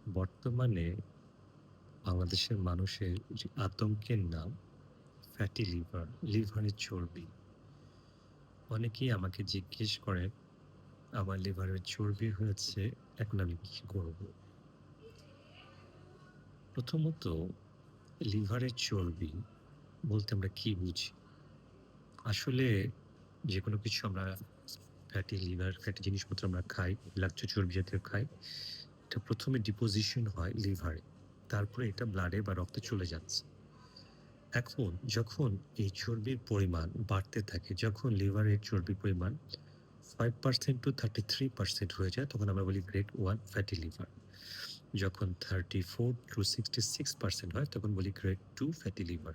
বর্তমানে বাংলাদেশের মানুষের যে আতঙ্কের নাম ফ্যাটি লিভার, লিভারের চর্বি। অনেকেই আমাকে জিজ্ঞেস করেন, আমার লিভারের চর্বি হয়েছে, এখন আমি কি করব? প্রথমত লিভারের চর্বি বলতে আমরা কি বুঝি? আসলে যেকোনো কিছু আমরা ফ্যাটি জিনিসপত্র আমরা খাই, লাচ্ছ চর্বি জাতীয় খাই। এটা ১ম এ ডিপোজিশন হয় লিভারে। তারপরে এটা ব্লাডে বা রক্তে চলে যাচ্ছে। এখন যখন এই চর্বির পরিমাণ বাড়তে থাকে, যখন লিভারের চর্বির পরিমাণ 5% to 33% হয়ে যায়, তখন আমরা বলি গ্রেড 1 ফ্যাটি লিভার। যখন 34 to 66% হয়, তখন বলি গ্রেড 2 ফ্যাটি লিভার।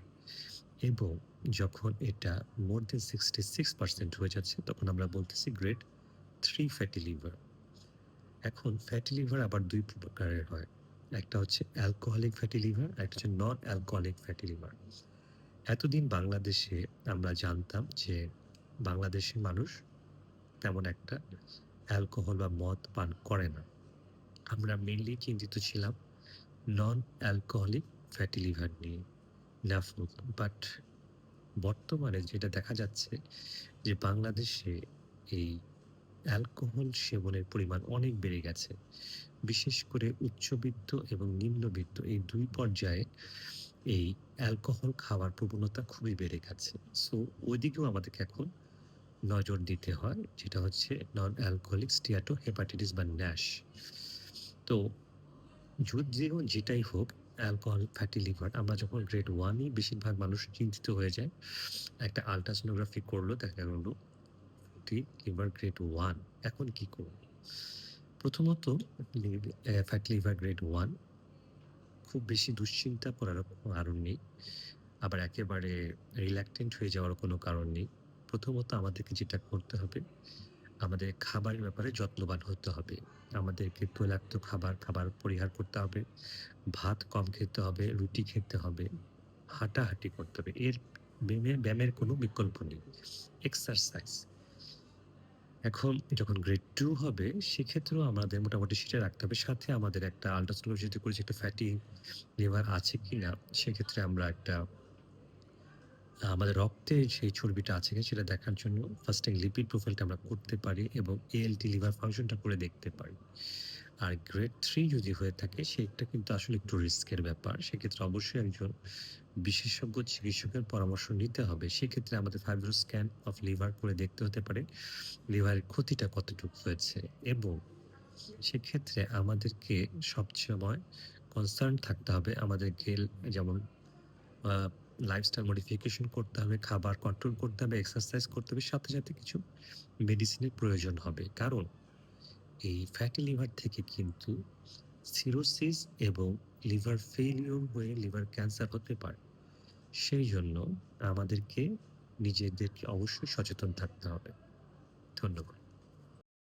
এবং যখন এটা মোর দেন 66% হয়ে যাচ্ছে, তখন আমরা বলতেছি গ্রেড 3 ফ্যাটি লিভার। এখন ফ্যাটি লিভার আবার ২ প্রকারের হয়। একটা হচ্ছে অ্যালকোহলিক ফ্যাটি লিভার, একটা হচ্ছে নন অ্যালকোহলিক ফ্যাটি লিভার। এতদিন বাংলাদেশে আমরা জানতাম যে বাংলাদেশের মানুষ তেমন একটা অ্যালকোহল বা মদ পান করে না। আমরা মেইনলি চিন্তিত ছিলাম নন অ্যালকোহলিক ফ্যাটি লিভার নিয়ে, NAFLD। বাট বর্তমানে যেটা দেখা যাচ্ছে যে বাংলাদেশে এই অ্যালকোহল সেবনের পরিমাণ অনেক বেড়ে গেছে। বিশেষ করে উচ্চবিত্ত এবং নিম্নবিত্ত এই ২ পর্যায়ে এই অ্যালকোহল খাওয়ার প্রবণতা খুবই বেড়ে গেছে। সো ওইদিকেও আমাদেরকে এখন নজর দিতে হয়, যেটা হচ্ছে নন অ্যালকোহলিক স্টিয়াটোহেপাটাইটিস বা NASH। তো যেটাই হোক, অ্যালকোহল ফ্যাটি লিভার আমরা যখন গ্রেড 1 ই বেশিরভাগ মানুষ চিন্তিত হয়ে যায়। একটা আল্ট্রাসোনোগ্রাফি করলো, দেখা গেল ফ্যাটি লিভার গ্রেড 1। এখন কি করব? প্রথমত ফ্যাটি লিভার গ্রেড 1 খুব বেশি দুশ্চিন্তা করার কারণ নেই। আবার একেবারে রিল্যাক্টেন্ট হয়ে যাওয়ার কোনো কারণ নেই। প্রথমত আমাদেরকে যেটা করতে হবে, আমাদের খাবারের ব্যাপারে যত্নবান হতে হবে। আমাদেরকে তৈলাক্ত খাবার পরিহার করতে হবে। ভাত কম খেতে হবে, রুটি খেতে হবে, হাঁটাহাঁটি করতে হবে। এর ব্যায়ামের কোনো বিকল্প নেই। এক্সারসাইজ। এখন যখন গ্রেড 2 হবে, সেক্ষেত্রেও আমাদের মোটামুটি সেটা রাখতে হবে। সাথে আমাদের একটা আল্ট্রাসোনোগ্রাফি যদি করেছি একটা ফ্যাটি লিভার আছে কিনা, সেক্ষেত্রে আমরা একটা আমাদের রক্তে সেই চর্বিটা আছে কিনা সেটা দেখার জন্য ফাস্টিং লিপিড প্রোফাইলটা আমরা করতে পারি এবং ALT লিভার ফাংশনটা করে দেখতে পারি। আর গ্রেড 3 যদি হয়ে থাকে, সেটা কিন্তু আসলে একটু রিস্কের ব্যাপার। সেক্ষেত্রে অবশ্যই একজন বিশেষজ্ঞ চিকিৎসকের পরামর্শ নিতে হবে। সেক্ষেত্রে আমাদের ফাইব্রো স্ক্যান অফ লিভার করে দেখতে হতে পারে লিভারের ক্ষতিটা কতটুকু হয়েছে, এবং সেক্ষেত্রে আমাদেরকে সবসময় কনসার্ন থাকতে হবে। আমাদেরকে যেমন আ লাইফস্টাইল মডিফিকেশন করতে হবে, খাবার কন্ট্রোল করতে হবে, এক্সারসাইজ করতে হবে। সাথে কিছু মেডিসিনের প্রয়োজন হবে। কারণ এই ফ্যাটি লিভার থেকে কিন্তু সিরোসিস এবং লিভার ফেইলিউর হয়ে লিভার ক্যান্সার হতে পারে। সেইজন্য আমাদেরকে নিজেদেরকে অবশ্যই সচেতন থাকতে হবে। ধন্যবাদ।